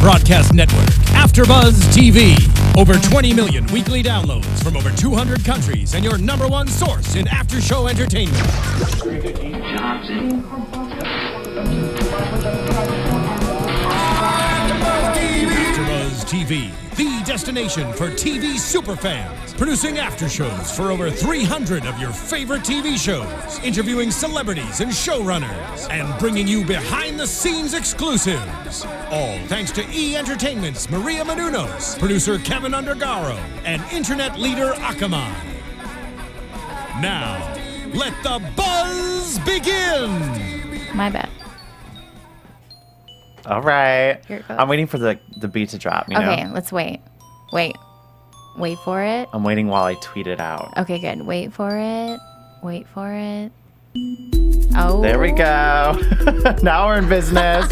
broadcast network, AFTERBUZZ TV. Over 20 million weekly downloads from over 200 countries and your #1 source in after-show entertainment. AFTERBUZZ TV, the destination for TV superfans, producing after shows for over 300 of your favorite TV shows, interviewing celebrities and showrunners, and bringing you behind-the-scenes exclusives. All thanks to E! Entertainment's Maria Menounos, producer Kevin Undergaro, and internet leader Akamai. Now, let the buzz begin! My bad. All right. Here it goes. I'm waiting for the beat to drop, you know? Okay, let's wait. Wait for it. I'm waiting while I tweet it out. Okay, good. Wait for it. Wait for it. Oh. There we go. Now we're in business.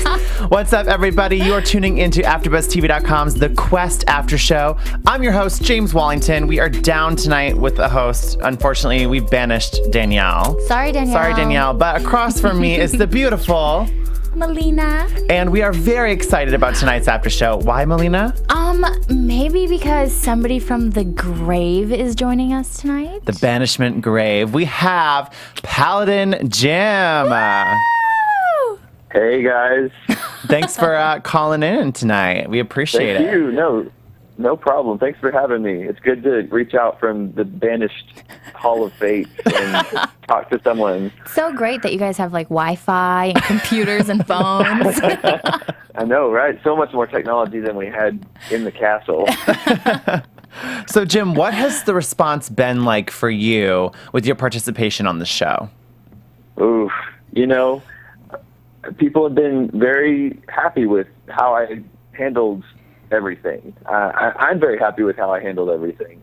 What's up, everybody? You are tuning into AfterBuzzTV.com's The Quest After Show. I'm your host, James Wallington. We are down tonight with a host. Unfortunately, we've banished Danielle. Sorry, Danielle. Sorry, Danielle. But across from me is the beautiful Melina. And we are very excited about tonight's after show. Why, Melina? Maybe because somebody from the grave is joining us tonight. The banishment grave. We have Paladin Jim. Woo! Hey, guys. Thanks for calling in tonight. We appreciate it. Thank you. No problem. Thanks for having me. It's good to reach out from the banished Hall of Fate and talk to someone. So great that you guys have like Wi-Fi and computers and phones. I know, right? So much more technology than we had in the castle. So, Jim, what has the response been like for you with your participation on the show? Oof. People have been very happy with how I handled everything. I'm very happy with how I handled everything.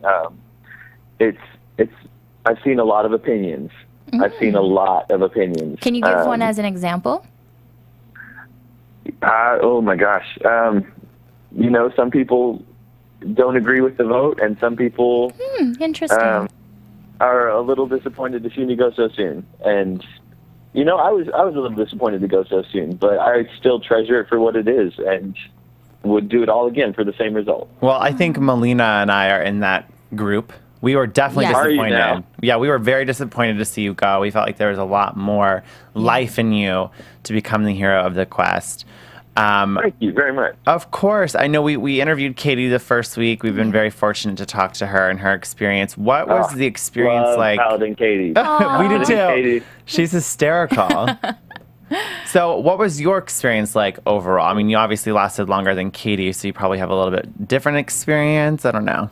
I've seen a lot of opinions. I've seen a lot of opinions. Can you give one as an example? Oh my gosh. Some people don't agree with the vote, and some people Interesting. are a little disappointed to see me go so soon. And I was a little disappointed to go so soon, but I still treasure it for what it is, and would do it all again for the same result. Well, I think Melina and I are in that group. We were definitely Yes. disappointed. Are you now? Yeah, we were very disappointed to see you go. We felt like there was a lot more life in you to become the hero of the quest. Thank you very much. Of course. I know we interviewed Katie the first week. We've been very fortunate to talk to her and her experience. What was the experience Love like? Paladin Katie. We did too. Katie. She's hysterical. So what was your experience like overall? I mean, you obviously lasted longer than Katie, so you probably have a little bit different experience. I don't know.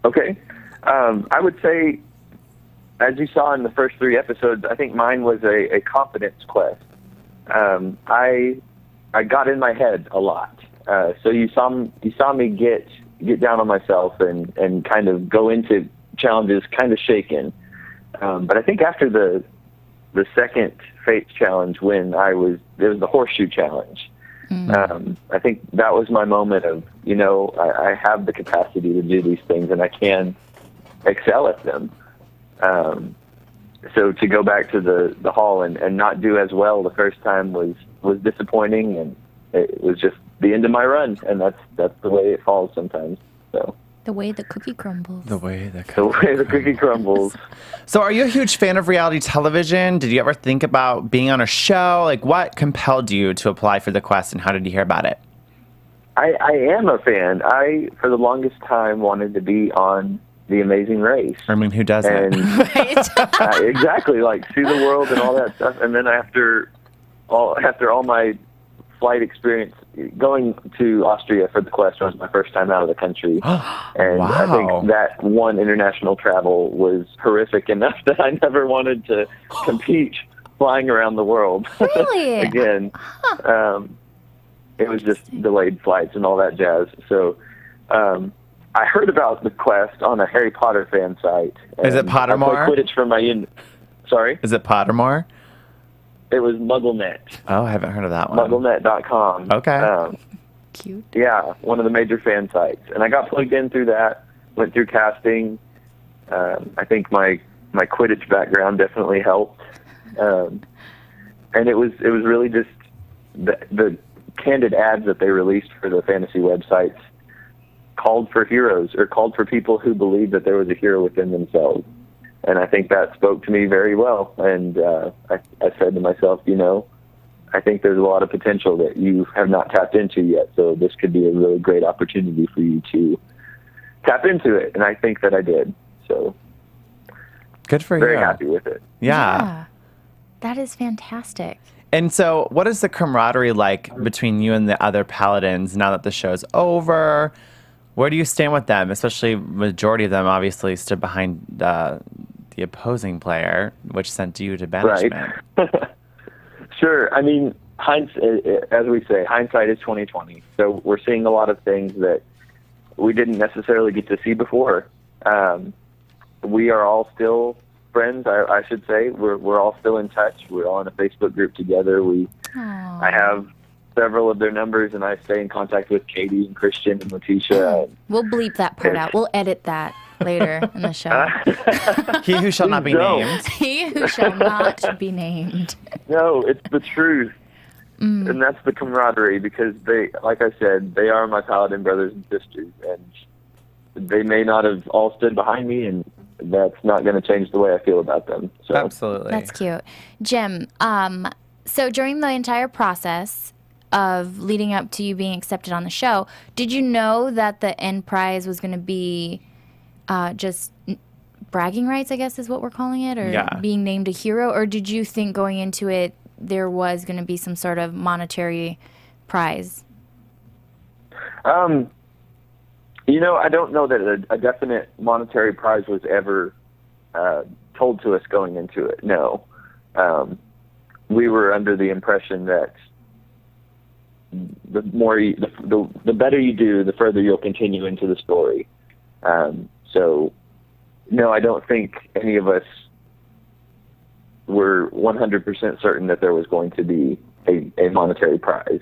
Okay. I would say, as you saw in the first 3 episodes, I think mine was a confidence quest. I got in my head a lot. So you saw me get down on myself and kind of go into challenges kind of shaken. But I think after the second Fates challenge, when there was the horseshoe challenge. I think that was my moment of, I have the capacity to do these things and I can excel at them. So to go back to the hall and not do as well the first time was disappointing, and it was just the end of my run, and that's the way it falls sometimes. So. The way the cookie crumbles. The way the cookie crumbles. So are you a huge fan of reality television? Did you ever think about being on a show? Like, what compelled you to apply for the quest, and how did you hear about it? I am a fan. I, for the longest time, wanted to be on The Amazing Race. I mean, who doesn't? And, exactly, like see the world and all that stuff. And then after all my flight experience, going to Austria for the quest was my first time out of the country. And wow. I think that one international travel was horrific enough that I never wanted to compete flying around the world Really? again. It was just delayed flights and all that jazz. So I heard about the quest on a Harry Potter fan site. Is it Pottermore? I played Quidditch from my Sorry? Is it Pottermore? It was MuggleNet. Oh, I haven't heard of that one. MuggleNet.com. Okay. Cute. Yeah, one of the major fan sites. And I got plugged in through that, went through casting. I think my Quidditch background definitely helped. And it was really just the candid ads that they released for the fantasy websites called for heroes, or called for people who believed that there was a hero within themselves. And I think that spoke to me very well. And I said to myself, I think there's a lot of potential that you have not tapped into yet. So this could be a really great opportunity for you to tap into it. And I think that I did. So good for you. Very happy with it. Yeah. That is fantastic. And so what is the camaraderie like between you and the other Paladins now that the show's over? Where do you stand with them? Especially majority of them obviously stood behind the opposing player, which sent you to banishment. Right. Sure. I mean, as we say, hindsight is 20/20. So we're seeing a lot of things that we didn't necessarily get to see before. We are all still friends, I should say. We're all still in touch. We're all in a Facebook group together. I have several of their numbers, and I stay in contact with Katie and Christian and Leticia. We'll bleep that part out. We'll edit that later in the show. He who shall not be named. He who shall not be named. No, it's the truth. And that's the camaraderie, because they, like I said, they are my Paladin brothers and sisters, and they may not have all stood behind me, and that's not going to change the way I feel about them. So. Absolutely. That's cute. Jim, so during the entire process of leading up to you being accepted on the show, did you know that the end prize was going to be just bragging rights, I guess is what we're calling it, or being named a hero? Or did you think going into it there was going to be some sort of monetary prize? I don't know that a definite monetary prize was ever told to us going into it. No. We were under the impression that the better you do, the further you'll continue into the story. So, no, I don't think any of us were 100% certain that there was going to be a monetary prize.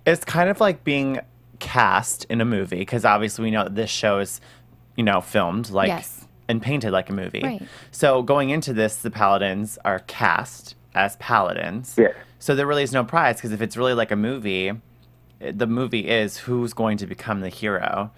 It's kind of like being cast in a movie, because obviously we know that this show is, filmed like and painted like a movie. Right. So going into this, the Paladins are cast as Paladins. Yeah. So there really is no prize, because if it's really like a movie, the movie is who's going to become the hero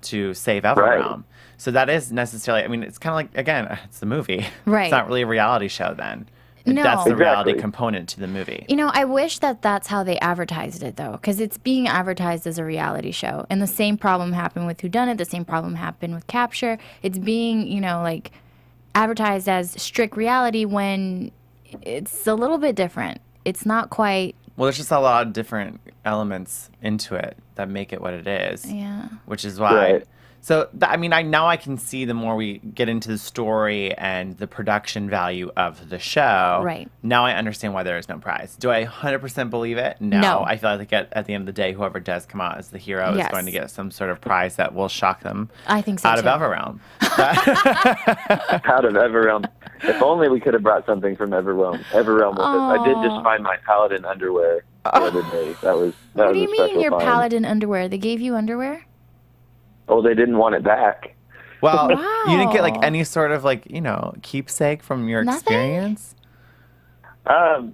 to save Everealm. Right. So that is necessarily, it's kind of like, again, it's the movie. Right. It's not really a reality show then. No. That's the reality Exactly. component to the movie. I wish that that's how they advertised it, though, because it's being advertised as a reality show. And the same problem happened with Whodunit. The same problem happened with Capture. It's being, advertised as strict reality when it's a little bit different. It's not quite. Well, there's just a lot of different elements into it that make it what it is. Yeah. Which is why. Right. So, now I can see the more we get into the story and the production value of the show. Right. Now I understand why there is no prize. Do I 100% believe it? No. I feel like at the end of the day, whoever does come out as the hero is going to get some sort of prize that will shock them. I think so, out too. of Everealm. Out of Everealm. If only we could have brought something from Everealm with us. I did just find my Paladin underwear the other day. That was What do you a mean special your find. Paladin underwear? They gave you underwear? Oh, they didn't want it back. Well, Wow. you didn't get any sort of keepsake from your Nothing? experience? I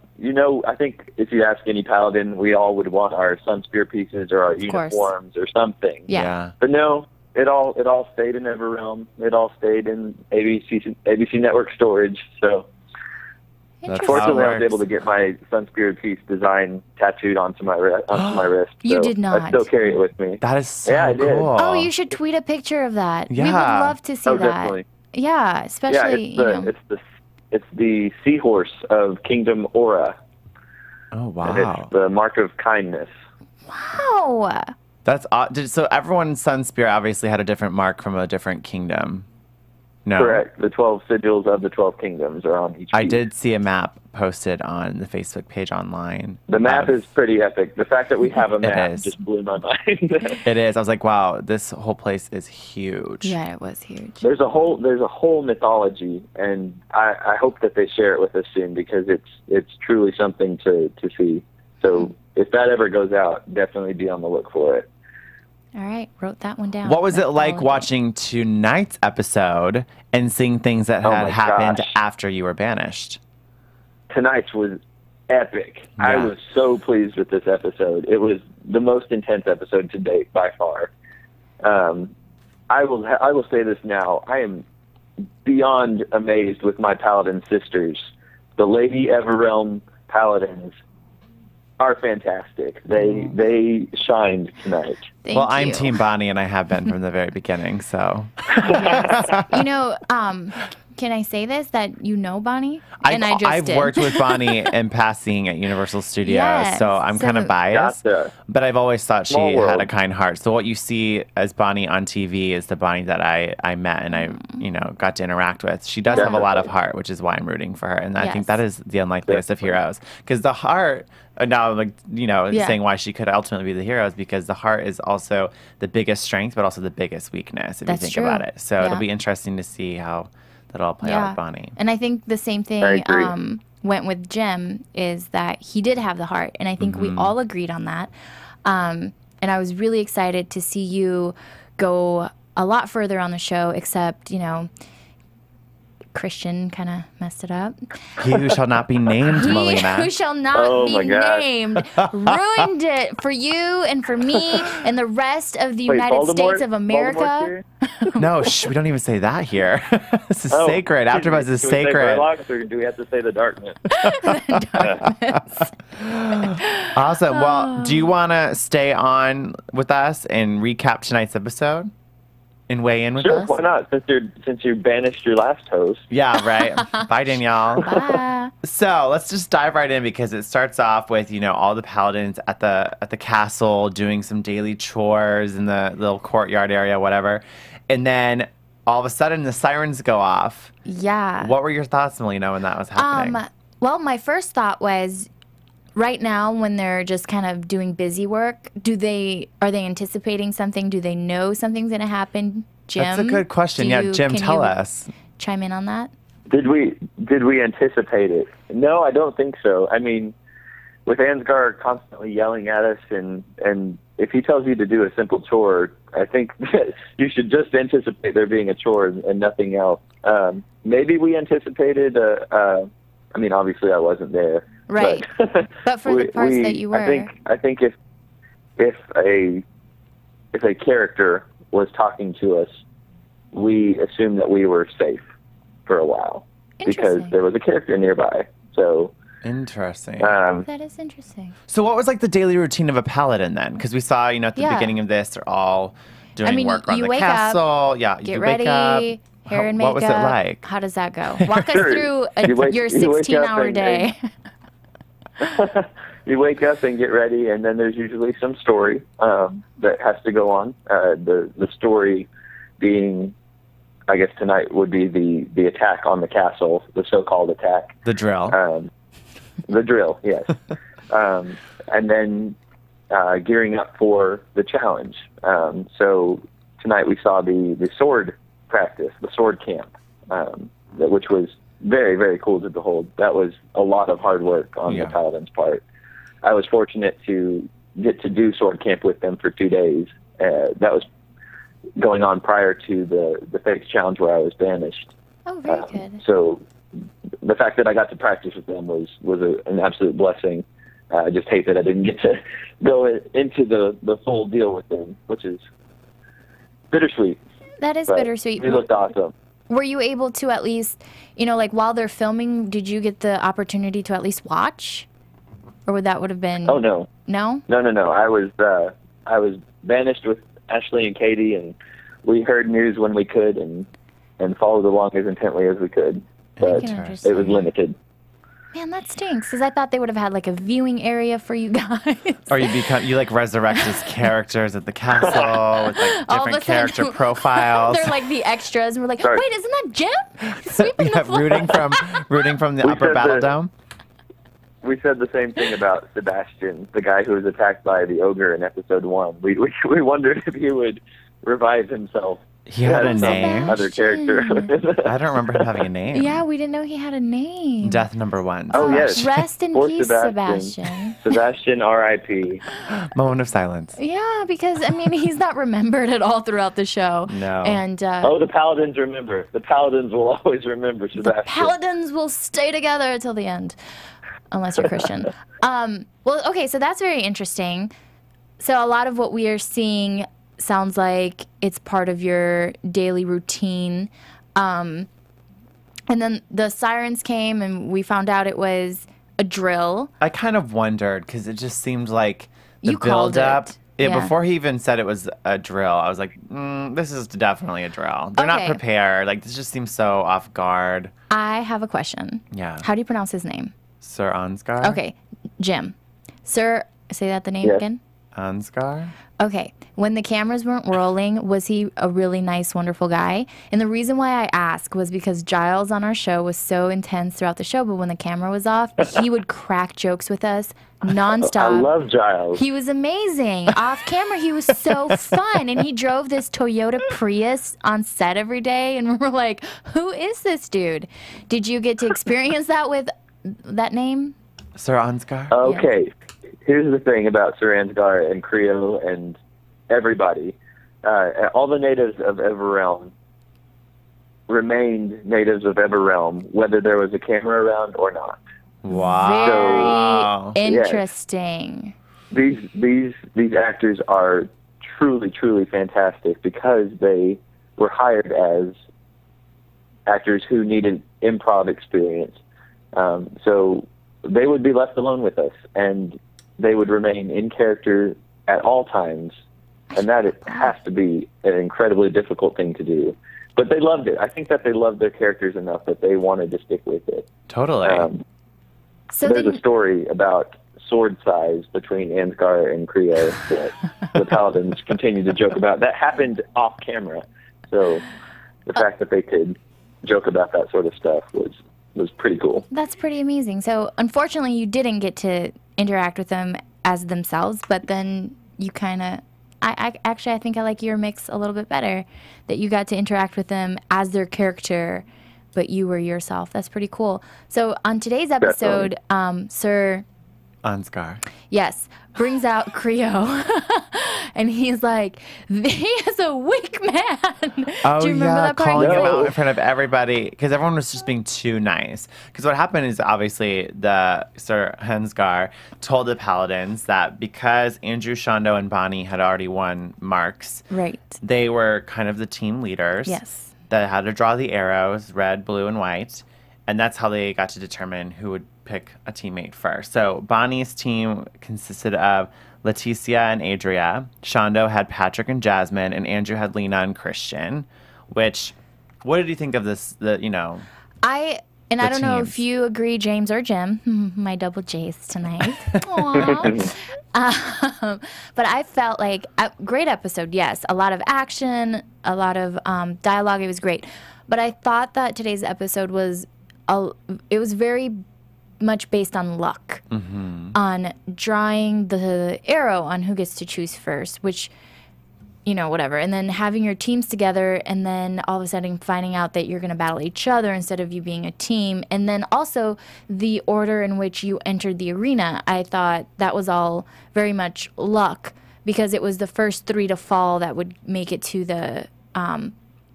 think if you ask any Paladin, we all would want our Sunspear pieces or our uniforms or something. Yeah. But no, it all stayed in Everealm. It all stayed in ABC Network storage. So That's fortunately, how it I was able to get my Sunspear piece design tattooed onto my wrist. You So did not. I still carry it with me. That is so Yeah, I did. cool. Oh, you should tweet a picture of that. We would Yeah. love to see that. Definitely. Yeah, especially, It's the seahorse of Kingdom Aura. Oh, And wow. it's the mark of kindness. Wow. That's odd. So everyone's Sunspear obviously had a different mark from a different kingdom. No. Correct. The 12 sigils of the 12 kingdoms are on each I piece. did see a map posted on the Facebook page online. The map is pretty epic. The fact that we have a map is. just blew my mind. It is. I was like, wow, this whole place is huge. Yeah, it was huge. There's a whole mythology, and I hope that they share it with us soon, because it's truly something to see. So if that ever goes out, definitely be on the look for it. All right, wrote that one down. What was it like Followed watching tonight's episode and seeing things that Oh had my happened gosh. after you were banished? Tonight's was epic. Yeah. I was so pleased with this episode. It was the most intense episode to date by far. I will say this now. I am beyond amazed with my Paladin sisters. The Lady Everealm Paladins are fantastic. They shined tonight. Thank Well, you. I'm Team Bonnie, and I have been from the very beginning, so. Yes. You know, can I say this, that you know Bonnie? And I just I've did. worked with Bonnie in passing at Universal Studios, Yes. so I'm kind of biased. Gotcha. But I've always thought she Small world. had a kind heart. So what you see as Bonnie on TV is the Bonnie that I met and I got to interact with. She does have a lot of heart, which is why I'm rooting for her. And I think Yes. that is the unlikeliest of heroes. Because the heart, now saying why she could ultimately be the hero is because the heart is also the biggest strength, but also the biggest weakness, if That's you think true. about it. So Yeah. it'll be interesting to see how that'll all play out with Bonnie. And I think the same I thing agree. went with Jim, is that he did have the heart. And I think we all agreed on that. And I was really excited to see you go a lot further on the show, except, Christian kind of messed it up. He who shall not be named, He Melina. who shall not Oh be my gosh. named ruined it for you and for me and the rest of the Wait, United Voldemort? States of America. Voldemort's here? No, we don't even say that here. This is Oh. sacred. AFTERBUZZ is Can we say sacred. Burlocks, or do we have to say the darkness? Awesome. Well, do you want to stay on with us and recap tonight's episode and weigh in with Sure, us? why not? Since you banished your last host. Yeah, right. Bye, Danielle. Bye. So let's just dive right in because it starts off with all the paladins at the castle doing some daily chores in the little courtyard area, whatever, and then all of a sudden the sirens go off. Yeah. What were your thoughts, Melina, when that was happening? Well, my first thought was, right now when they're just kind of doing busy work, are they anticipating something? Do they know something's going to happen? Jim? That's a good question. Yeah, Jim, can tell you us. Chime in on that? Did we anticipate it? No, I don't think so. I mean, with Ansgar constantly yelling at us, and if he tells you to do a simple chore, I think that you should just anticipate there being a chore and nothing else. Maybe we anticipated. I mean, obviously I wasn't there. Right. But for the parts that you were. I think if a character was talking to us, we assumed that we were safe for a while because Interesting. there was a character nearby. So Interesting. That is interesting. So what was like the daily routine of a paladin then? Because we saw, at the Yeah. beginning of this, they're all doing work around you the wake castle. up, Yeah, get you ready, wake up. hair and makeup. What was it like? How does that go? Walk us Sure. through You wake your up 16-hour and- day. you wake up and get ready, and then there's usually some story that has to go on. The story being, I guess tonight would be the attack on the castle, the so-called attack. The drill. The drill, yes. And then gearing up for the challenge. So tonight we saw the sword practice, the sword camp, which was very, very cool to behold. That was a lot of hard work on the Paladin's part. I was fortunate to get to do sword camp with them for 2 days. That was going on prior to the Fates challenge where I was banished. Oh, very good. So the fact that I got to practice with them was an absolute blessing. I just hate that I didn't get to go into the full deal with them, which is bittersweet. That is But bittersweet. They looked awesome. Were you able to at least, while they're filming, did you get the opportunity to at least watch? Or would have been... Oh, no. No? No. I was banished with Ashley and Katie, and we heard news when we could and followed along as intently as we could. But can it was understand. limited. Man, that stinks, because I thought they would have had, a viewing area for you guys. Or you resurrect as characters at the castle with All of different a sudden, character profiles. They're like the extras, and we're like, Sorry. wait, isn't that Jim? He's sweeping the floor. rooting from the We upper said battle that- dome. We said the same thing about Sebastian, the guy who was attacked by the ogre in episode 1. We wondered if he would revive himself. He had a as some name. Other character. I don't remember him having a name. Yeah, we didn't know he had a name. Death number 1. Oh, yes. Rest in Poor peace, Sebastian. Sebastian, R.I.P. Moment of silence. Yeah, because, he's not remembered at all throughout the show. No. And Oh, the Paladins remember. The Paladins will always remember Sebastian. Paladins will stay together until the end. unless you're Christian. Well, okay, so that's very interesting. So a lot of what we are seeing sounds like it's part of your daily routine. And then the sirens came, and we found out it was a drill. I kind of wondered because it just seemed like the You called build-up. it. Yeah, Yeah. before he even said it was a drill, I was like, this is definitely a drill. They're not Okay. prepared. Like, this just seems so off guard. I have a question. Yeah. How do you pronounce his name? Sir Ansgar? Okay, Jim. Sir, say that the name Yes. again? Ansgar? Okay. When the cameras weren't rolling, was he a really nice, wonderful guy? And the reason why I ask was because Giles on our show was so intense throughout the show, but when the camera was off, he would crack jokes with us nonstop. I love Giles. He was amazing. Off camera, he was so fun. And he drove this Toyota Prius on set every day. And we're like, who is this dude? Did you get to experience that with that name? Sir Ansgar? Okay, here's the thing about Sir Ansgar and Creo and everybody. All the natives of Everealm remained natives of Everealm, whether there was a camera around or not. Wow. Very interesting. These actors are truly fantastic because they were hired as actors who needed improv experience. So they would be left alone with us, and they would remain in character at all times, and that it has to be an incredibly difficult thing to do. But they loved it. I think that they loved their characters enough that they wanted to stick with it. Totally. So There's then, a story about sword size between Ansgar and Creo that the Paladins continue to joke about. That happened off camera. So the fact that they could joke about that sort of stuff was pretty cool. that's pretty amazing. So unfortunately, you didn't get to interact with them as themselves, but then you kind of... I think I like your mix a little bit better, that you got to interact with them as their character, but you were yourself. That's pretty cool. So on today's episode, Sir... Ansgar. Yes, brings out Creo, and he's like, he is a weak man. Oh, Do you remember yeah, that part? calling He's him like, out in front of everybody because everyone was just being too nice. Because what happened is obviously the Sir Ansgar told the Paladins that because Andrew, Shondo, and Bonnie had already won marks, Right. they were kind of the team leaders. Yes. That had to draw the arrows, red, blue, and white. And that's how they got to determine who would pick a teammate first. So Bonnie's team consisted of Leticia and Adria. Shondo had Patrick and Jasmine, and Andrew had Lena and Christian. What did you think of this? I don't know if teams. you agree, James or Jim. My double J's tonight. Aw. But I felt like a great episode. Yes, a lot of action, a lot of dialogue. It was great. But I thought that today's episode was very much based on luck, on drawing the arrow on who gets to choose first, which, whatever. And then having your teams together, and then all of a sudden finding out that you're going to battle each other instead of you being a team. And then also the order in which you entered the arena. I thought that was all very much luck, because it was the first 3 to fall that would make it to the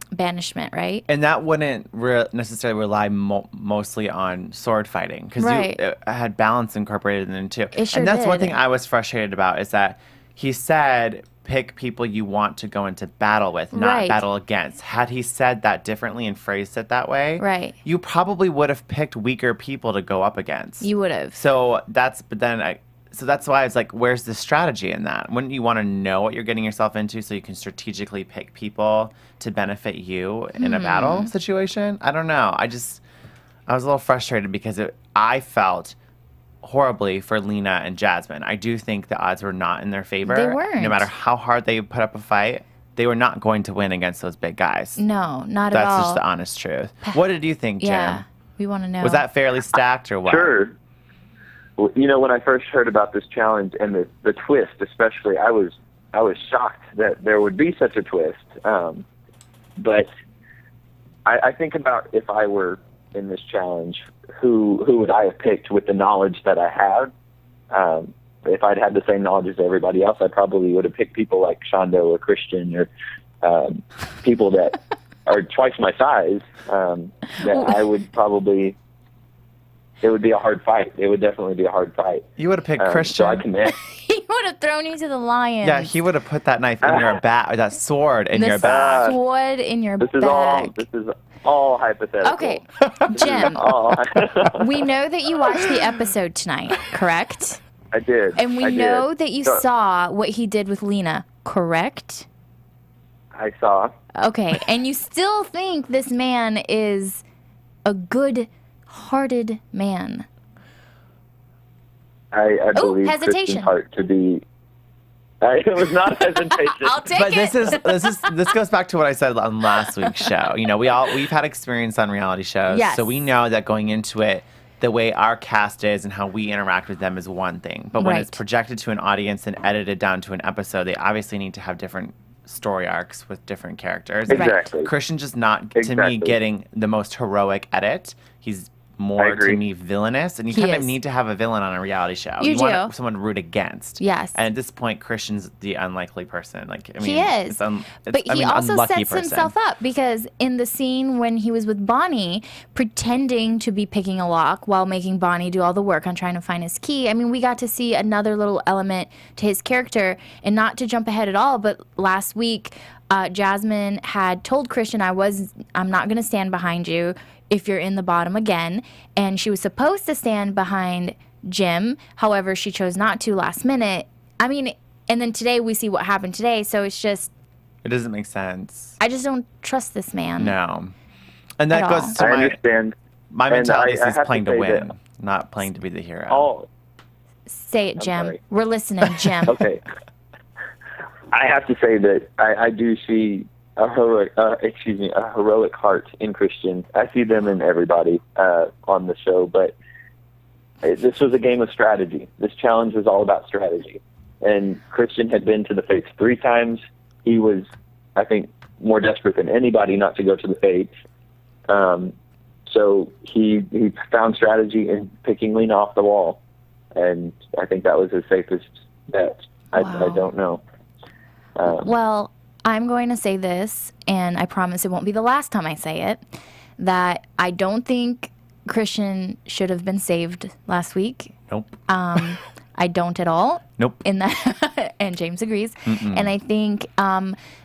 banishment, right? And that wouldn't necessarily rely mostly on sword fighting because Right. it had balance incorporated in it too. It sure and that's one did. thing I was frustrated about is that he said pick people you want to go into battle with, not Right. battle against. Had he said that differently and phrased it that way, Right. you probably would have picked weaker people to go up against. You would have. So that's why it's like, where's the strategy in that? Wouldn't you want to know what you're getting yourself into so you can strategically pick people to benefit you in a battle situation? I don't know. I was a little frustrated because I felt horribly for Lena and Jasmine. I do think the odds were not in their favor. They weren't. No matter how hard they put up a fight, they were not going to win against those big guys. No, not at all. That's just the honest truth. What did you think, Jim? Yeah, we want to know. Was that fairly stacked or what? Sure. Well, when I first heard about this challenge and the twist, especially, I was shocked that there would be such a twist. But I think about if I were in this challenge, who would I have picked with the knowledge that I have? If I'd had the same knowledge as everybody else, I probably would have picked people like Shondo or Christian or people that are twice my size that I would probably it would be a hard fight. It would definitely be a hard fight. You would have picked Christian. So I commend. He would have thrown you to the lions. Yeah, he would have put that knife in your back, or that sword in your back. Sword in your This back. is all hypothetical. Okay, Jim, we know that you watched the episode tonight, correct? I did. And we know that you saw what he did with Lena, correct? I saw. Okay, and you still think this man is a good-hearted man. I believe hesitation. Christian's heart to be. It was not hesitation. I'll take But it. this goes back to what I said on last week's show. You know, we've had experience on reality shows, Yes. so we know that going into it, the way our cast is and how we interact with them is one thing. But when Right. it's projected to an audience and edited down to an episode, they obviously need to have different story arcs with different characters. Exactly. Christian's just not, to me, getting the most heroic edit. He's more, to me, villainous. And you kind of need to have a villain on a reality show. You do. Want someone to root against. Yes. And at this point, Christian's the unlikely person. Like, I mean, He is. But he also sets himself up because in the scene when he was with Bonnie, pretending to be picking a lock while making Bonnie do all the work on trying to find his key, I mean, we got to see another little element to his character. And not to jump ahead at all, but last week, Jasmine had told Christian, I'm not going to stand behind you if you're in the bottom again. And she was supposed to stand behind Jim. However, she chose not to last minute. I mean, and then today we see what happened today. So it's just... It doesn't make sense. I just don't trust this man. No. And that goes to I understand. My mentality is he's I playing to win, not playing to be the hero. Oh, Say it, Jim. sorry. We're listening, Jim. Okay. I have to say that I do see a heroic heart in Christian. I see them in everybody on the show, but this was a game of strategy. This challenge was all about strategy. And Christian had been to the Fates 3 times. He was, I think, more desperate than anybody not to go to the Fates. So he found strategy in picking Lena off the wall. And I think that was his safest bet. I don't know. Well, I'm going to say this, and I promise it won't be the last time I say it, that I don't think Christian should have been saved last week. Nope. I don't at all. Nope. In that, and James agrees. And I think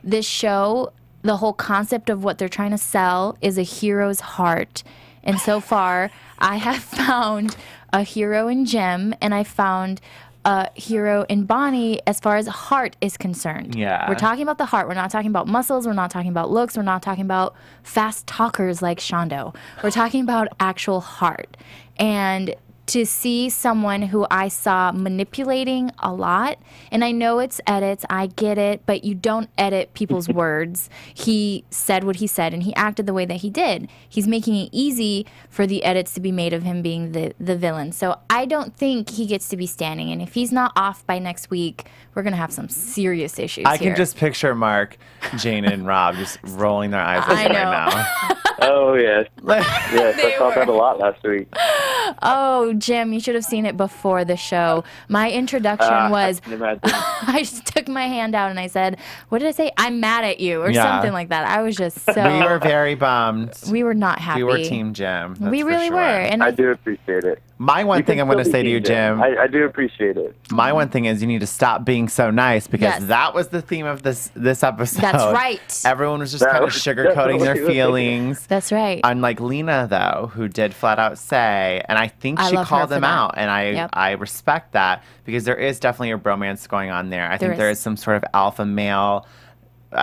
this show, the whole concept of what they're trying to sell is a hero's heart. And so far, I have found a hero in Jim, and I found a hero in Bonnie as far as heart is concerned. Yeah. We're talking about the heart. We're not talking about muscles. We're not talking about looks. We're not talking about fast talkers like Shondo. We're talking about actual heart. And to see someone who I saw manipulating a lot, and I know it's edits, I get it, but you don't edit people's words. He said what he said, and he acted the way that he did. He's making it easy for the edits to be made of him being the villain. So I don't think he gets to be standing, and if he's not off by next week, we're going to have some serious issues I here. can just picture Mark, Jane, and Rob just rolling their eyes at me right now. Oh, yes. Yes, I saw that a lot last week. Oh, Jim, you should have seen it before the show. My introduction was, I can imagine. I just took my hand out and I said, what did I say? I'm mad at you, or Yeah. something like that. I was just so... We were very bummed. We were not happy. We were Team Jim. That's We for really sure. were. And I do appreciate it. My one thing I'm going to say to you, Jim, I do appreciate it. my one thing is you need to stop being so nice, because Yes. that was the theme of this episode. That's right. Everyone was just That kind of was sugarcoating their definitely- feelings. That's right. Unlike Lena, though, who did flat out say, and I think I she love her called for them that. out, and I respect that, because there is definitely a bromance going on there. I think there is some sort of alpha male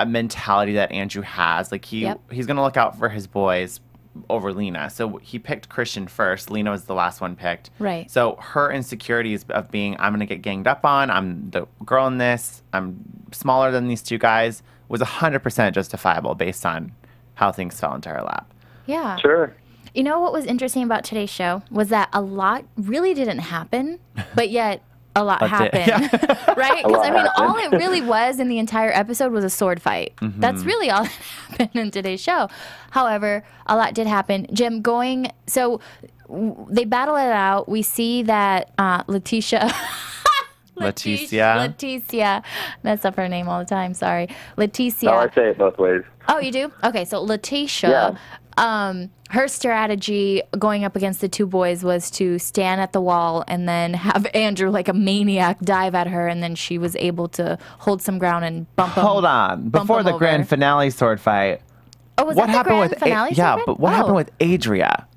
mentality that Andrew has. Like he's going to look out for his boys over Lena. So he picked Christian first. Lena was the last one picked. Right. So her insecurities of being, I'm going to get ganged up on, I'm the girl in this, I'm smaller than these two guys, was 100% justifiable based on how things fell into her lap. Yeah. Sure. You know what was interesting about today's show was that a lot really didn't happen, but yet a lot happened. Right? Because, I mean, all it really was in the entire episode was a sword fight. Mm-hmm. That's really all that happened in today's show. However, a lot did happen. Jim, they battle it out. We see that Leticia... Leticia. Mess up her name all the time. Sorry. Leticia. No, I say it both ways. Oh, you do? Okay, so Leticia Her strategy going up against the two boys was to stand at the wall and then have Andrew, like a maniac, dive at her, and then she was able to hold some ground and bump him. Hold on. Before the grand finale sword fight, Oh, was that the grand finale? Yeah, but what happened with Adria?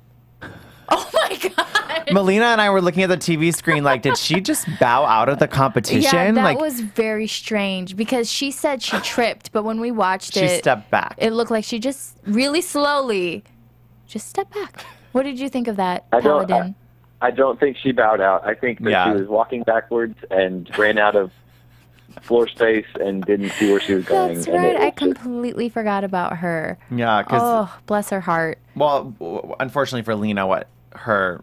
Oh my God. Melina and I were looking at the TV screen like, did she just bow out of the competition? Yeah, that like, was very strange because she said she tripped, but when we watched she stepped back. it looked like she just really slowly just stepped back. What did you think of that, Paladin? I don't think she bowed out. I think that she was walking backwards and ran out of floor space and didn't see where she was going. That's right. I completely forgot about her. Yeah. Oh, bless her heart. Well, unfortunately for Lena, what her,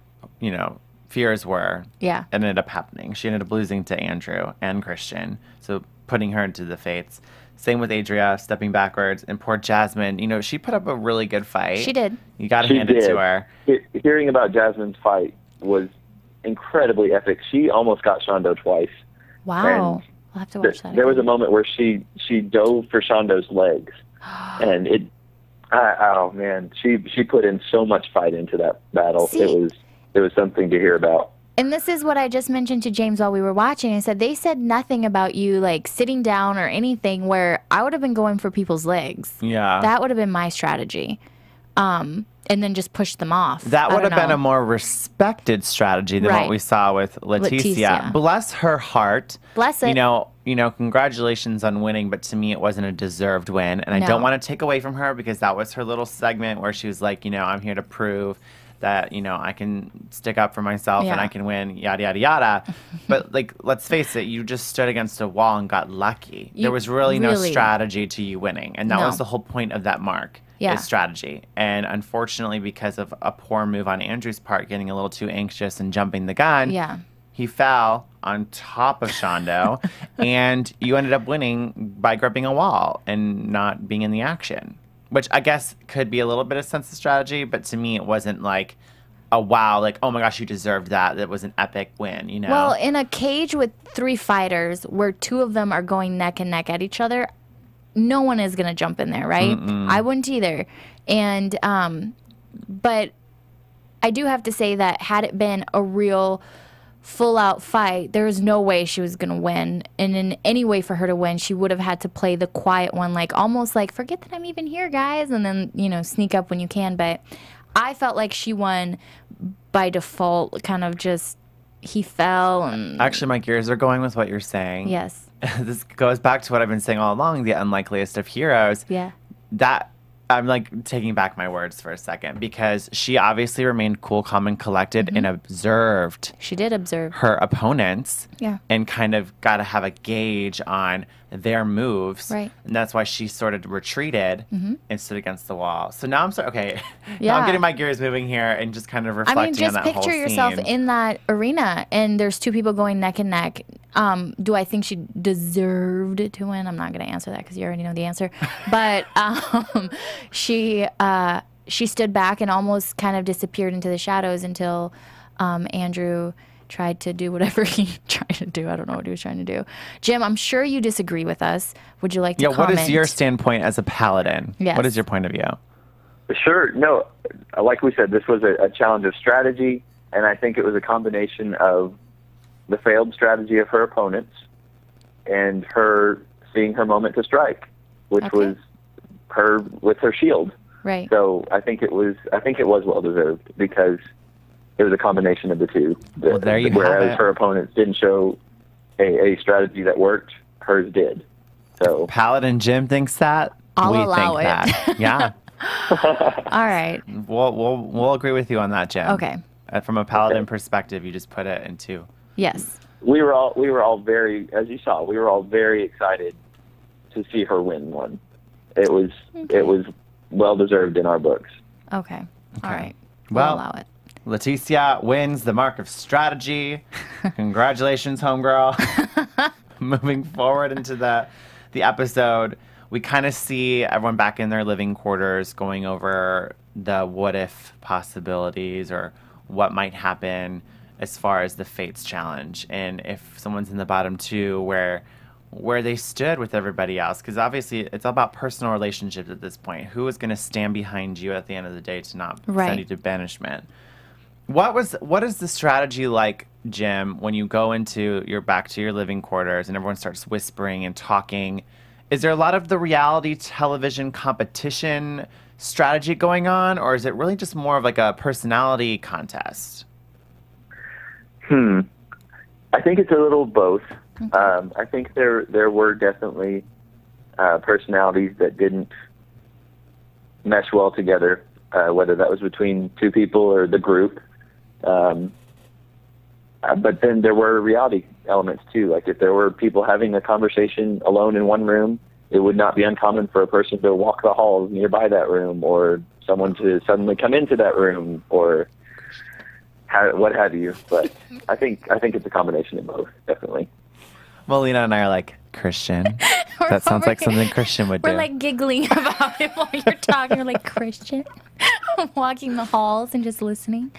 fears were, ended up happening. She ended up losing to Andrew and Christian, so putting her into the fates. Same with Adria, stepping backwards, and poor Jasmine. She put up a really good fight. She did. You got to hand it to her. Hearing about Jasmine's fight was incredibly epic. She almost got Shondo twice. Wow. I'll have to watch that. There was a moment where she dove for Shondo's legs, and oh man, she put in so much fight into that battle. See, it was something to hear about. And this is what I just mentioned to James while we were watching. I said they said nothing about you like sitting down or anything. Where I would have been going for people's legs. Yeah, that would have been my strategy. And then just push them off. That would have been a more respected strategy than what we saw with Leticia. Bless her heart. Bless it. Congratulations on winning, but to me it wasn't a deserved win. And I don't want to take away from her because that was her little segment where she was like, I'm here to prove that, I can stick up for myself and I can win, yada, yada, yada. But, let's face it, you just stood against a wall and got lucky. There was really no strategy to you winning. And that was the whole point of that mark. Is strategy. And unfortunately, because of a poor move on Andrew's part, getting a little too anxious and jumping the gun, he fell on top of Shondo, and you ended up winning by gripping a wall and not being in the action, which I guess could be a little bit of sense of strategy, but to me, it wasn't like a wow, like, oh my gosh, you deserved that. That was an epic win, Well, in a cage with 3 fighters where 2 of them are going neck and neck at each other, no one is going to jump in there, right? I wouldn't either. And, but I do have to say that had it been a real full-out fight, there was no way she was going to win. And in any way for her to win, she would have had to play the quiet one, like almost like, forget that I'm even here, guys, and then, sneak up when you can. But I felt like she won by default, kind of just, he fell. And actually, my gears are going with what you're saying. Yes. This goes back to what I've been saying all along, the unlikeliest of heroes. Yeah. That, I'm taking back my words for a second, because she obviously remained cool, calm, and collected and observed. She did observe her opponents. Yeah. And kind of got to have a gauge on their moves. Right. And that's why she sort of retreated and stood against the wall. So now I'm now I'm getting my gears moving here and just kind of reflecting on that whole scene. Just picture yourself in that arena and there's 2 people going neck and neck. Do I think she deserved to win? I'm not going to answer that because you already know the answer. But she stood back and almost kind of disappeared into the shadows until Andrew tried to do whatever he tried to do. I don't know what he was trying to do. Jim, I'm sure you disagree with us. Would you like to comment? What is your standpoint as a paladin? Yes. What is your point of view? Sure. No, like we said, this was a challenge of strategy, and I think it was a combination of the failed strategy of her opponents and her seeing her moment to strike, which was her with her shield. Right. So I think it was well deserved because it was a combination of the two. Well, there you whereas have it. Her opponents didn't show a strategy that worked, hers did. So Paladin Jim thinks that. I'll we allow think it. That. Yeah. All right. We'll agree with you on that, Jim. Okay. From a paladin perspective, you just put it into. Yes. We were all very, as you saw, we were all very excited to see her win one. It was well deserved in our books. Okay. All right. Well, we'll allow it. Leticia wins the mark of strategy. Congratulations, homegirl. Moving forward into the episode, we kind of see everyone back in their living quarters going over the what if possibilities or what might happen as far as the Fates challenge. And if someone's in the bottom 2, where where they stood with everybody else, because obviously it's all about personal relationships at this point. Who is going to stand behind you at the end of the day to not send you to banishment? What is the strategy like, Jim, when you go back to your living quarters and everyone starts whispering and talking? Is there a lot of the reality television competition strategy going on, or is it really just more of like a personality contest? I think it's a little of both. I think there were definitely personalities that didn't mesh well together, whether that was between two people or the group. But then there were reality elements too. Like if there were people having a conversation alone in one room, it would not be uncommon for a person to walk the halls nearby that room, or someone to suddenly come into that room, or what have you. But I think it's a combination of both, definitely. Melina and I are like, Christian? That sounds like something Christian would do. We're like giggling about it while you're talking. We're like, Christian? Walking the halls and just listening.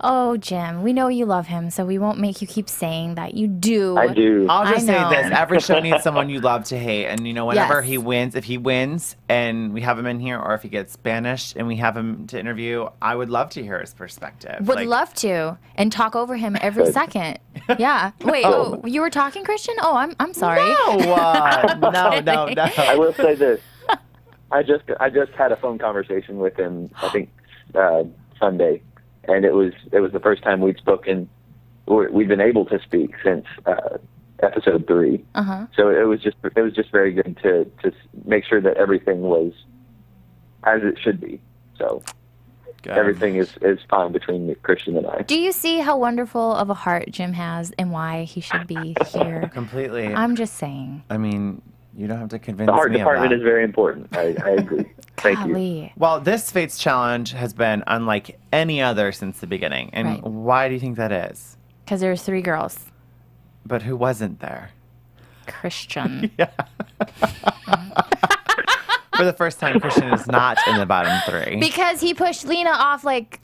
Oh, Jim, we know you love him, so we won't make you keep saying that. You do. I do. I'll just say this. Every show needs someone you love to hate. And, whenever he wins, if he wins and we have him in here, or if he gets banished and we have him to interview, I would love to hear his perspective. Would love to. And talk over him every second. Yeah. Wait, you were talking, Christian? Oh, I'm sorry. No, no. I will say this. I just had a phone conversation with him, I think, Sunday. And it was the first time we'd been able to speak since episode 3. So it was just very good to make sure that everything was as it should be. So everything is fine between Christian and I. Do you see how wonderful of a heart Jim has and why he should be here? Completely. I'm just saying. I mean, you don't have to convince me. The heart department is very important. I agree. Thank you. Well, this Fates Challenge has been unlike any other since the beginning. And why do you think that is? Because there were 3 girls. But who wasn't there? Christian. Yeah. For the first time, Christian is not in the bottom 3. Because he pushed Lena off like,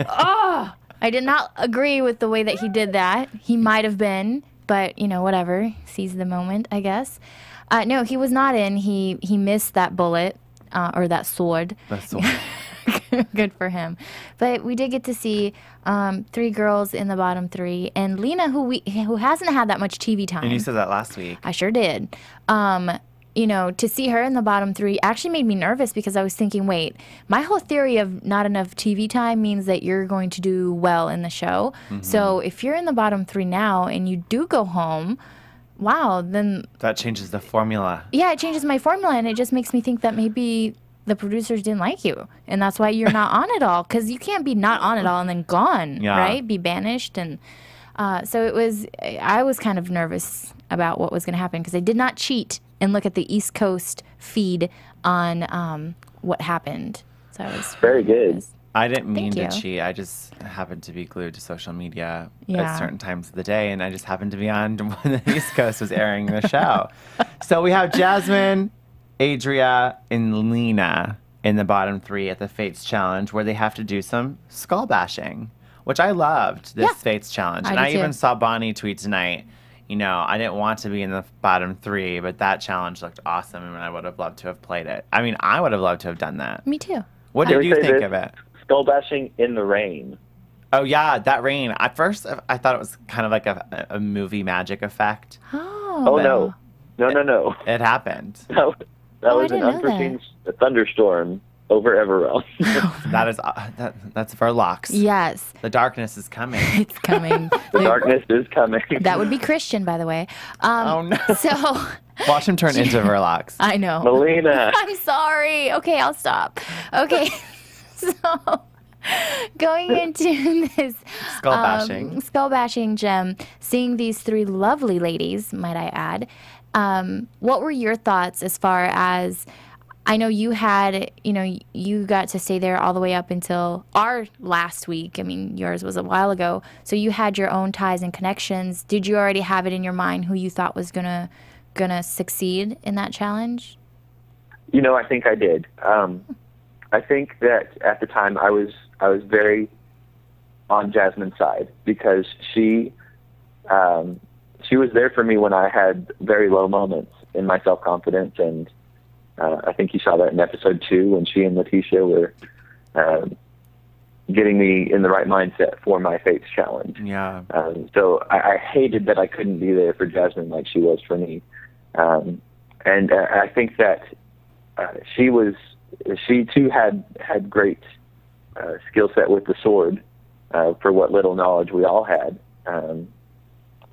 oh, I did not agree with the way that he did that. He might have been, but, whatever. Seize the moment, I guess. No, he was not in. He missed that bullet. Or that sword. That sword. Good for him. But we did get to see 3 girls in the bottom 3, and Lena, who hasn't had that much TV time. And you said that last week. I sure did. To see her in the bottom 3 actually made me nervous, because I was thinking, wait, my whole theory of not enough TV time means that you're going to do well in the show. So if you're in the bottom 3 now and you do go home, wow, then... That changes the formula. Yeah, it changes my formula, and it just makes me think that maybe the producers didn't like you, and that's why you're not on it all, because you can't be not on it all and then gone, right? Be banished. And so I was kind of nervous about what was going to happen, because I did not cheat and look at the East Coast feed on what happened. So I was very good. I didn't mean to cheat. I just happened to be glued to social media at certain times of the day, and I just happened to be on when the East Coast was airing the show. So we have Jasmine, Adria, and Lena in the bottom 3 at the Fates Challenge, where they have to do some skull bashing, which I loved, this Fates Challenge. And I even saw Bonnie tweet tonight, I didn't want to be in the bottom 3, but that challenge looked awesome, and I would have loved to have played it. I mean, I would have loved to have done that. Me too. What did you think of it? Skull bashing in the rain. Oh, yeah, that rain. At first, I thought it was kind of like a movie magic effect. Oh, no. It happened. That was an unforeseen thunderstorm over Everealm. That's for locks. Yes. The darkness is coming. It's coming. The darkness is coming. That would be Christian, by the way. Oh, no. So... Watch him turn into Verlox. I know. Melina. I'm sorry. Okay, I'll stop. Okay. So, going into this skull bashing gem, seeing these 3 lovely ladies, might I add, what were your thoughts as far as, I know you had, you got to stay there all the way up until our last week. I mean, yours was a while ago. So you had your own ties and connections. Did you already have it in your mind who you thought was gonna succeed in that challenge? I think I did. I think that at the time I was very on Jasmine's side, because she she was there for me when I had very low moments in my self-confidence, and I think you saw that in episode 2 when she and Leticia were getting me in the right mindset for my Fates challenge. Yeah. So I hated that I couldn't be there for Jasmine like she was for me. And I think that she too had great skill set with the sword for what little knowledge we all had.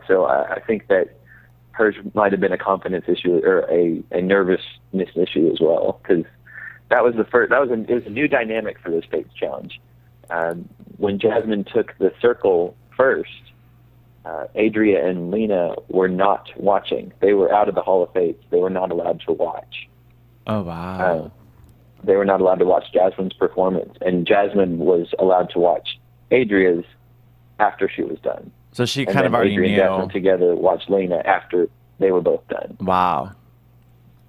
So I think that hers might have been a confidence issue or a nervousness issue as well, because that was it was a new dynamic for this Fates challenge. When Jasmine took the circle first, Adria and Lena were not watching. They were out of the Hall of Fates. They were not allowed to watch. Oh, wow. They were not allowed to watch Jasmine's performance, and Jasmine was allowed to watch Adria's after she was done. So she kind of already Adria knew. and Jasmine together watched Lena after they were both done. Wow.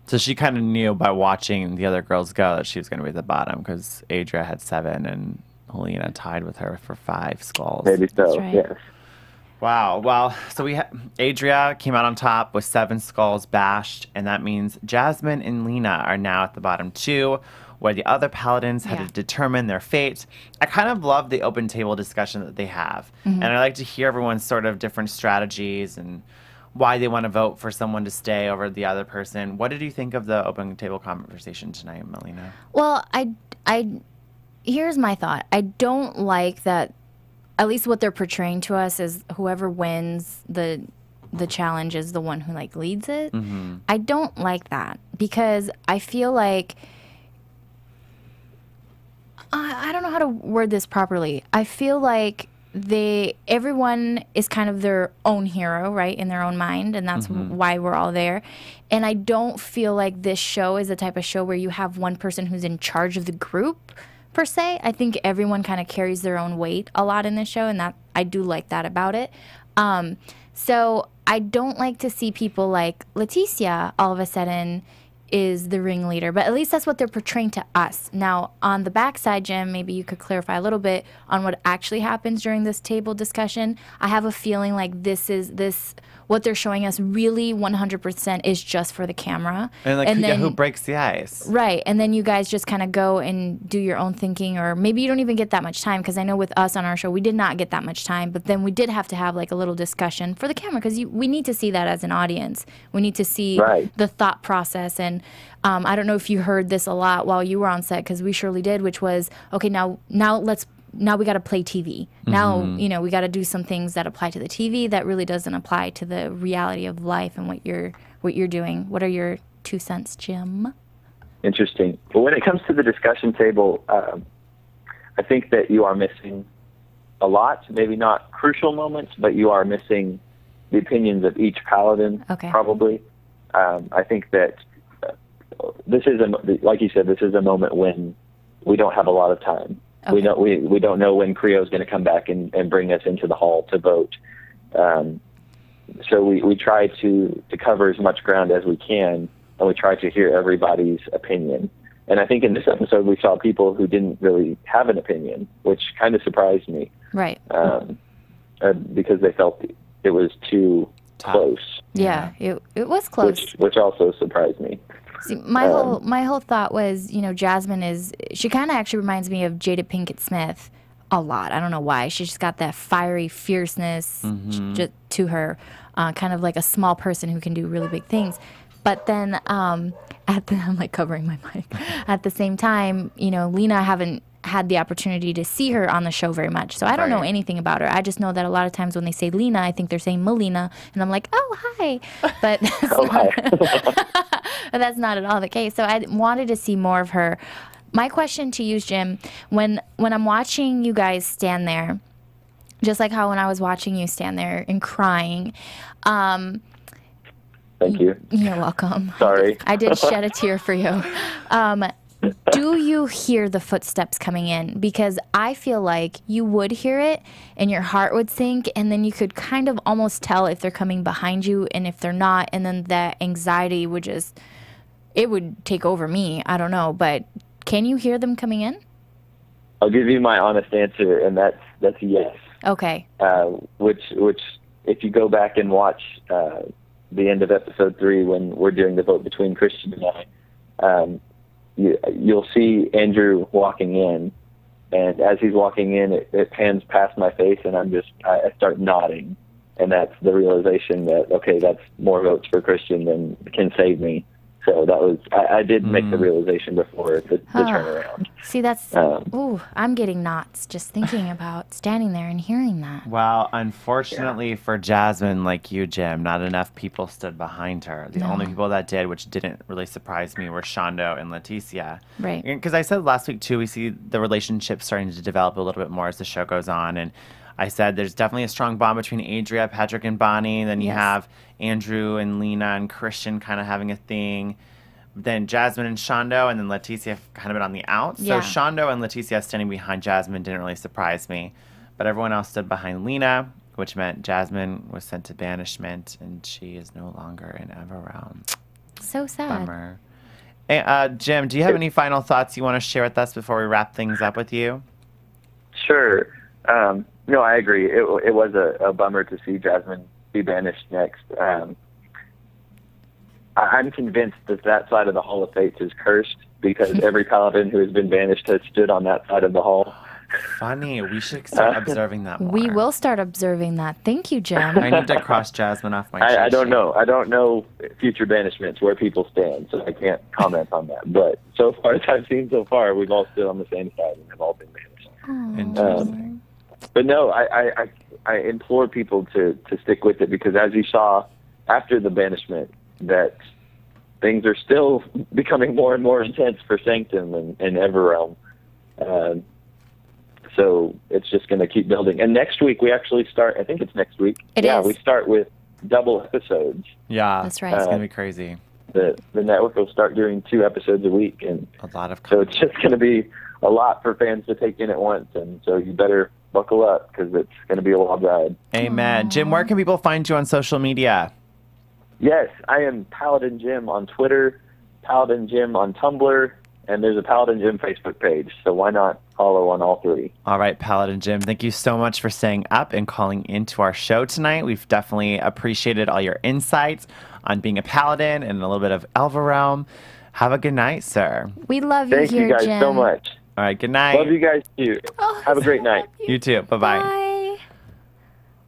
So she kind of knew by watching the other girls go that she was going to be at the bottom, because Adria had 7 and Helena tied with her for 5 skulls. Maybe so, That's right. yes. Wow. Well, so Adria came out on top with 7 skulls bashed, and that means Jasmine and Lena are now at the bottom 2, where the other paladins had to determine their fate. I kind of love the open table discussion that they have, and I like to hear everyone's sort of different strategies and why they want to vote for someone to stay over the other person. What did you think of the open table conversation tonight, Melina? Well, here's my thought. I don't like that. At least what they're portraying to us is whoever wins the challenge is the one who like leads it. I don't like that, because I feel like I don't know how to word this properly. I feel like everyone is kind of their own hero, right, in their own mind, and that's why we're all there. And I don't feel like this show is the type of show where you have one person who's in charge of the group, per se. I think everyone kind of carries their own weight a lot in this show, and that I do like that about it. So I don't like to see people like Leticia all of a sudden is the ringleader, but at least that's what they're portraying to us. Now, on the backside, Jim, maybe you could clarify a little bit on what actually happens during this table discussion. I have a feeling like what they're showing us really 100% is just for the camera. And then, who breaks the ice? Right, and then you guys just kind of go and do your own thinking, or maybe you don't even get that much time, because I know with us on our show, we did not get that much time, but then we did have to have like a little discussion for the camera, because we need to see that as an audience. We need to see the thought process, and I don't know if you heard this a lot while you were on set, because we surely did, which was, okay, now we got to play TV. Now, we got to do some things that apply to the TV that really doesn't apply to the reality of life and what you're doing. What are your 2 cents, Jim? Interesting. Well, when it comes to the discussion table, I think that you are missing a lot, maybe not crucial moments, but you are missing the opinions of each paladin, probably. I think that this is, like you said, this is a moment when we don't have a lot of time. We don't know when Creo's going to come back and bring us into the hall to vote. So we try to cover as much ground as we can, and we try to hear everybody's opinion. And I think in this episode we saw people who didn't really have an opinion, which kind of surprised me. Right. Because they felt it was too close. Yeah, it was close. Which also surprised me. See, my whole thought was, Jasmine she kind of actually reminds me of Jada Pinkett Smith a lot. I don't know why. She's just got that fiery fierceness to her, kind of like a small person who can do really big things. But then, I'm like covering my mic. At the same time, Lena, I haven't had the opportunity to see her on the show very much, so I don't know anything about her. I just know that a lot of times when they say Lena, I think they're saying Melina, and I'm like, oh, hi. But but that's not at all the case. So I wanted to see more of her. My question to you, Jim, when I'm watching you guys stand there, just like how when I was watching you stand there and crying, thank you. You're welcome. Sorry. I did shed a tear for you. Do you hear the footsteps coming in? Because I feel like you would hear it and your heart would sink, and then you could kind of almost tell if they're coming behind you and if they're not, and then that anxiety would it would take over me. I don't know, but can you hear them coming in? I'll give you my honest answer, and that's yes. Okay. Which if you go back and watch the end of episode 3 when we're doing the vote between Christian and I, you'll see Andrew walking in, and as he's walking in, it pans past my face, and I start nodding, and that's the realization that, okay, that's more votes for Christian than can save me. So that was, I did make the realization before the turnaround. See, that's, I'm getting knots just thinking about standing there and hearing that. Well, unfortunately for Jasmine, like you, Jim, not enough people stood behind her. The only people that did, which didn't really surprise me, were Shondo and Leticia. Right. Because I said last week, too, we see the relationship starting to develop a little bit more as the show goes on. And I said there's definitely a strong bond between Adria, Patrick, and Bonnie. Then you have Andrew and Lena and Christian kind of having a thing. Then Jasmine and Shondo, and then Leticia have kind of been on the out. So Shondo and Leticia standing behind Jasmine didn't really surprise me. But everyone else stood behind Lena, which meant Jasmine was sent to banishment, and she is no longer in Everealm. So sad. Bummer. Hey, Jim, do you have any final thoughts you want to share with us before we wrap things up with you? Sure. No, I agree. It was a bummer to see Jasmine be banished next. I'm convinced that side of the Hall of Fates is cursed because every paladin who has been banished has stood on that side of the hall. Funny. We should start observing that more. We will start observing that. Thank you, Jim. I need to cross Jasmine off my sheet. I don't know. I don't know future banishments, where people stand, so I can't comment on that. But so far as I've seen so far, we've all stood on the same side and have all been banished. Interesting. But no, I implore people to stick with it, because as you saw after the banishment, that things are still becoming more and more intense for Sanctum and Everealm. So it's just going to keep building. And next week we actually start, I think it's next week. It is. We start with double episodes. Yeah, that's right. It's going to be crazy. The network will start doing 2 episodes a week. And a lot of so it's just going to be a lot for fans to take in at once. And so you better buckle up, because it's going to be a wild ride. Amen. Jim, where can people find you on social media? Yes, I am Paladin Jim on Twitter, Paladin Jim on Tumblr, and there's a Paladin Jim Facebook page, so why not follow on all 3? All right, Paladin Jim, thank you so much for staying up and calling into our show tonight. We've definitely appreciated all your insights on being a paladin and a little bit of Everealm. Have a good night, sir. We love you Thank here, you guys Jim. so much. All right, good night. Love you guys too. Have a great night. You too. Bye-bye. Bye.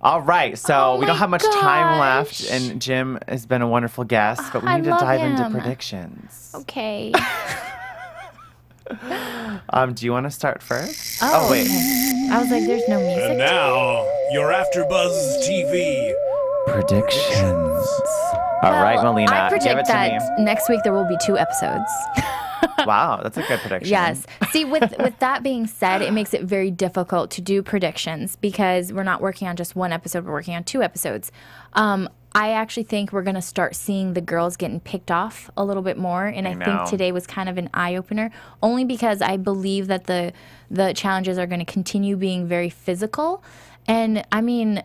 All right, so we don't have much time gosh. left, and Jim has been a wonderful guest, but we I need to love dive into him. predictions. Okay. Do you want to start first? Oh, wait. okay. I was like, there's no music. And now, your AfterBuzz TV Predictions. All right, Melina, I give predict it to that next week there will be 2 episodes. Wow, that's a good prediction. Yes. See, with that being said, it makes it very difficult to do predictions because we're not working on just 1 episode, we're working on 2 episodes. I actually think we're going to start seeing the girls getting picked off a little bit more, and I think today was kind of an eye-opener, only because I believe that the challenges are going to continue being very physical. And, I mean,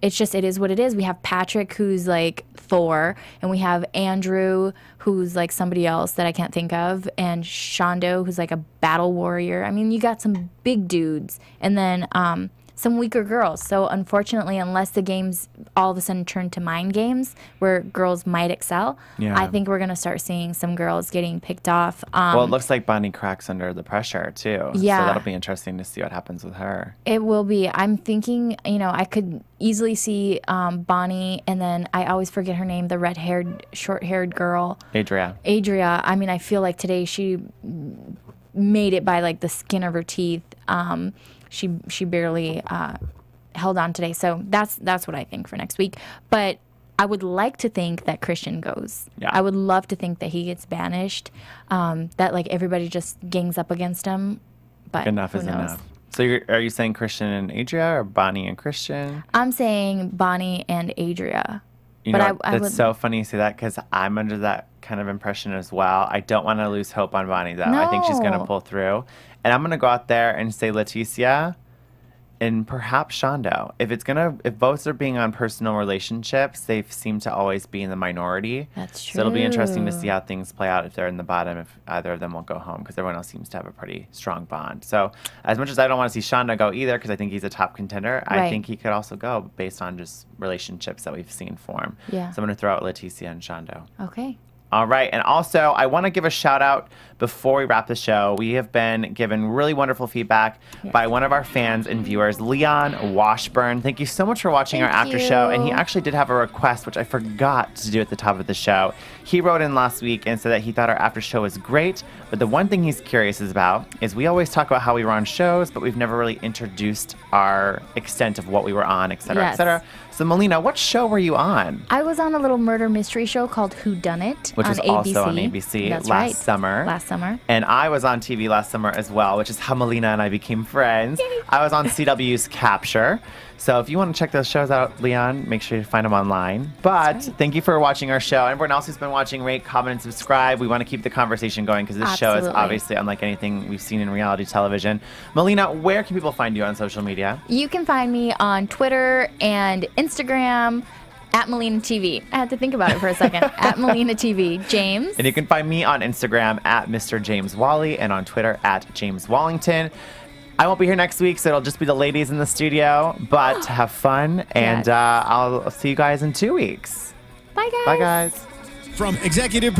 it is what it is. We have Patrick, who's like Thor, and we have Andrew, who's like somebody else that I can't think of, and Shondo, who's like a battle warrior. I mean, you got some big dudes, and then some weaker girls. So unfortunately, unless the games all of a sudden turn to mind games where girls might excel, I think we're going to start seeing some girls getting picked off. Well, it looks like Bonnie cracks under the pressure, too. Yeah. So that'll be interesting to see what happens with her. It will be. I'm thinking, I could easily see Bonnie, and then I always forget her name, the red-haired, short-haired girl. Adria. I mean, I feel like today she made it by, like, the skin of her teeth. She barely held on today. So that's what I think for next week. But I would like to think that Christian goes. Yeah. I would love to think that he gets banished, that, like, everybody just gangs up against him. But Enough who is knows? enough. So are you saying Christian and Adria, or Bonnie and Christian? I'm saying Bonnie and Adria. You But know, I it's so funny you say that, because I'm under that kind of impression as well. I don't want to lose hope on Bonnie, though. I think she's going to No. pull through. And I'm going to go out there and say Leticia. and perhaps Shondo. If votes are being on personal relationships, they seem to always be in the minority. That's true. So it'll be interesting to see how things play out if they're in the bottom, if either of them will go home, because everyone else seems to have a pretty strong bond. So as much as I don't want to see Shondo go either, because I think he's a top contender, Right. I think he could also go based on just relationships that we've seen form. Yeah. So I'm going to throw out Leticia and Shondo. Okay. All right. And also, I want to give a shout out before we wrap the show. We have been given really wonderful feedback by one of our fans and viewers, Leon Washburn. Thank you so much for watching our after show. And he actually did have a request, which I forgot to do at the top of the show. He wrote in last week and said that he thought our after show was great. But the one thing he's curious about is we always talk about how we were on shows, but we've never really introduced our extent of what we were on, et cetera, et cetera. So, Melina, what show were you on? I was on a little murder mystery show called Who Done It, which was on also ABC. on ABC That's last right. summer. Last summer. And I was on TV last summer as well, which is how Melina and I became friends. Yay. I was on CW's Capture. So if you want to check those shows out, Leon, make sure you find them online. But thank you for watching our show. Everyone else who's been watching, rate, comment, and subscribe. We want to keep the conversation going because this show is obviously unlike anything we've seen in reality television. Melina, where can people find you on social media? You can find me on Twitter and Instagram at Melina TV. I had to think about it for a second. At Melina TV. James? And you can find me on Instagram at Mr. James Wally and on Twitter at James Wallington. I won't be here next week, so it'll just be the ladies in the studio. But have fun, and I'll see you guys in 2 weeks. Bye, guys. Bye, guys. From executive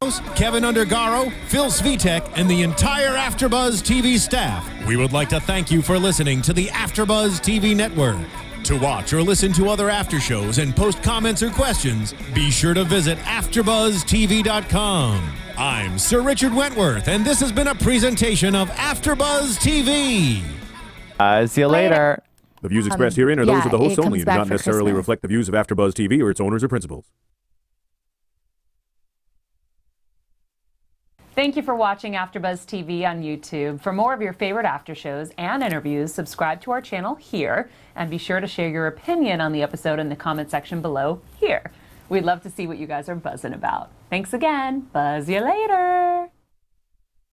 producers Kevin Undergaro, Phil Svitek, and the entire AfterBuzz TV staff, we would like to thank you for listening to the AfterBuzz TV network. To watch or listen to other after shows and post comments or questions, be sure to visit AfterBuzzTV.com. I'm Sir Richard Wentworth, and this has been a presentation of AfterBuzz TV. See you later. The views expressed herein are those of the hosts only and do not necessarily Christmas. reflect the views of AfterBuzz TV or its owners or principals. Thank you for watching AfterBuzz TV on YouTube. For more of your favorite after shows and interviews, subscribe to our channel here, and be sure to share your opinion on the episode in the comment section below here. We'd love to see what you guys are buzzing about. Thanks again. Buzz you later.